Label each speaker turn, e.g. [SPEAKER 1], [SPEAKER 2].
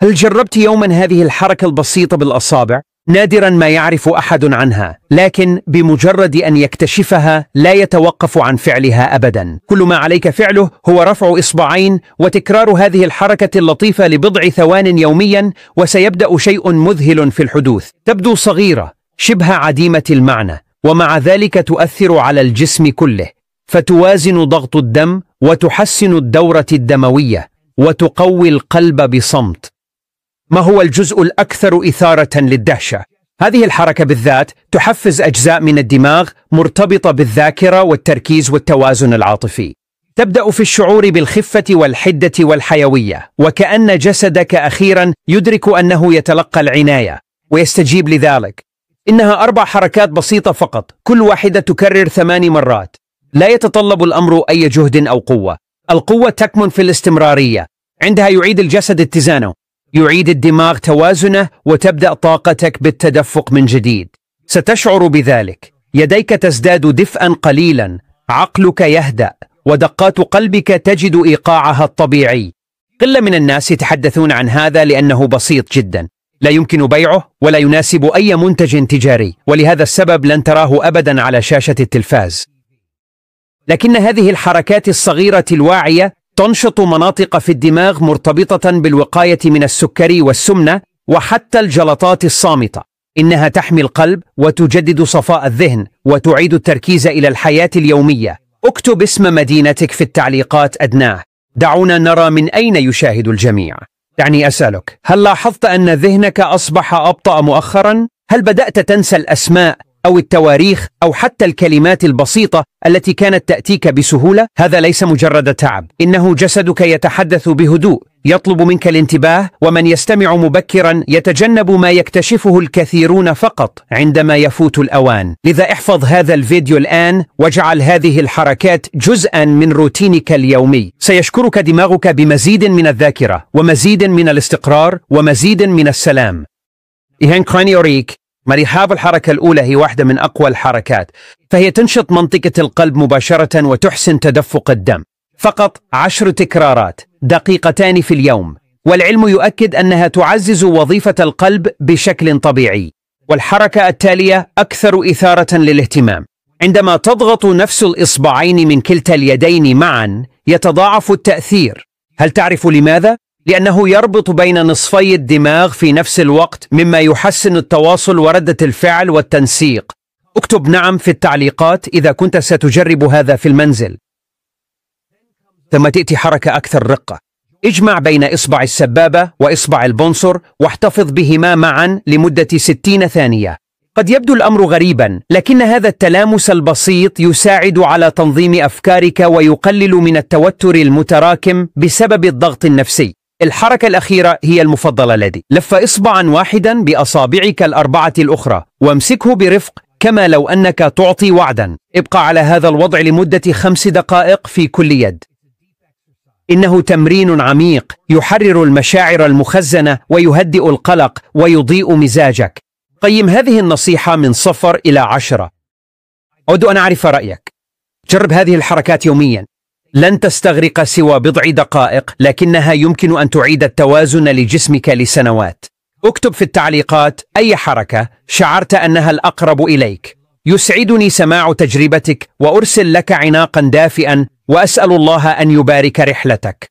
[SPEAKER 1] هل جربت يوما هذه الحركة البسيطة بالأصابع؟ نادرا ما يعرف أحد عنها، لكن بمجرد أن يكتشفها لا يتوقف عن فعلها أبدا. كل ما عليك فعله هو رفع إصبعين وتكرار هذه الحركة اللطيفة لبضع ثوان يوميا، وسيبدأ شيء مذهل في الحدوث. تبدو صغيرة شبه عديمة المعنى، ومع ذلك تؤثر على الجسم كله، فتوازن ضغط الدم وتحسن الدورة الدموية وتقوي القلب بصمت. ما هو الجزء الأكثر إثارة للدهشة؟ هذه الحركة بالذات تحفز أجزاء من الدماغ مرتبطة بالذاكرة والتركيز والتوازن العاطفي. تبدأ في الشعور بالخفة والحدة والحيوية، وكأن جسدك أخيرا يدرك أنه يتلقى العناية ويستجيب لذلك. إنها 4 حركات بسيطة فقط، كل واحدة تكرر 8 مرات. لا يتطلب الأمر أي جهد أو قوة. القوة تكمن في الاستمرارية. عندها يعيد الجسد اتزانه، يعيد الدماغ توازنه، وتبدأ طاقتك بالتدفق من جديد. ستشعر بذلك، يديك تزداد دفئا قليلا، عقلك يهدأ، ودقات قلبك تجد إيقاعها الطبيعي. قلة من الناس يتحدثون عن هذا لأنه بسيط جدا، لا يمكن بيعه ولا يناسب أي منتج تجاري، ولهذا السبب لن تراه أبدا على شاشة التلفاز. لكن هذه الحركات الصغيرة الواعية تنشط مناطق في الدماغ مرتبطة بالوقاية من السكري والسمنة وحتى الجلطات الصامتة. إنها تحمي القلب وتجدد صفاء الذهن وتعيد التركيز إلى الحياة اليومية. اكتب اسم مدينتك في التعليقات أدناه. دعونا نرى من أين يشاهد الجميع. دعني أسألك، هل لاحظت أن ذهنك أصبح أبطأ مؤخرا؟ هل بدأت تنسى الأسماء أو التواريخ أو حتى الكلمات البسيطة التي كانت تأتيك بسهولة؟ هذا ليس مجرد تعب، إنه جسدك يتحدث بهدوء، يطلب منك الانتباه. ومن يستمع مبكرا يتجنب ما يكتشفه الكثيرون فقط عندما يفوت الأوان. لذا احفظ هذا الفيديو الآن واجعل هذه الحركات جزءا من روتينك اليومي. سيشكرك دماغك بمزيد من الذاكرة ومزيد من الاستقرار ومزيد من السلام. إيهان كرانيوريك. هذه الحركة الأولى هي واحدة من أقوى الحركات، فهي تنشط منطقة القلب مباشرة وتحسن تدفق الدم. فقط 10 تكرارات، 2 دقيقة في اليوم، والعلم يؤكد أنها تعزز وظيفة القلب بشكل طبيعي. والحركة التالية أكثر إثارة للاهتمام. عندما تضغط نفس الإصبعين من كلتا اليدين معا يتضاعف التأثير. هل تعرف لماذا؟ لأنه يربط بين نصفي الدماغ في نفس الوقت، مما يحسن التواصل وردة الفعل والتنسيق. اكتب نعم في التعليقات إذا كنت ستجرب هذا في المنزل. ثم تأتي حركة أكثر رقة. اجمع بين إصبع السبابة وإصبع البنصر واحتفظ بهما معا لمدة 60 ثانية. قد يبدو الأمر غريبا، لكن هذا التلامس البسيط يساعد على تنظيم أفكارك ويقلل من التوتر المتراكم بسبب الضغط النفسي. الحركة الأخيرة هي المفضلة لدي. لف إصبعا واحدا بأصابعك ال4 الأخرى وامسكه برفق كما لو أنك تعطي وعدا. ابقى على هذا الوضع لمدة 5 دقائق في كل يد. إنه تمرين عميق يحرر المشاعر المخزنة ويهدئ القلق ويضيء مزاجك. قيم هذه النصيحة من 0 إلى 10. أود أن أعرف رأيك. جرب هذه الحركات يوميا. لن تستغرق سوى بضع دقائق، لكنها يمكن أن تعيد التوازن لجسمك لسنوات. اكتب في التعليقات أي حركة شعرت أنها الأقرب إليك. يسعدني سماع تجربتك وأرسل لك عناقا دافئا، وأسأل الله أن يبارك رحلتك.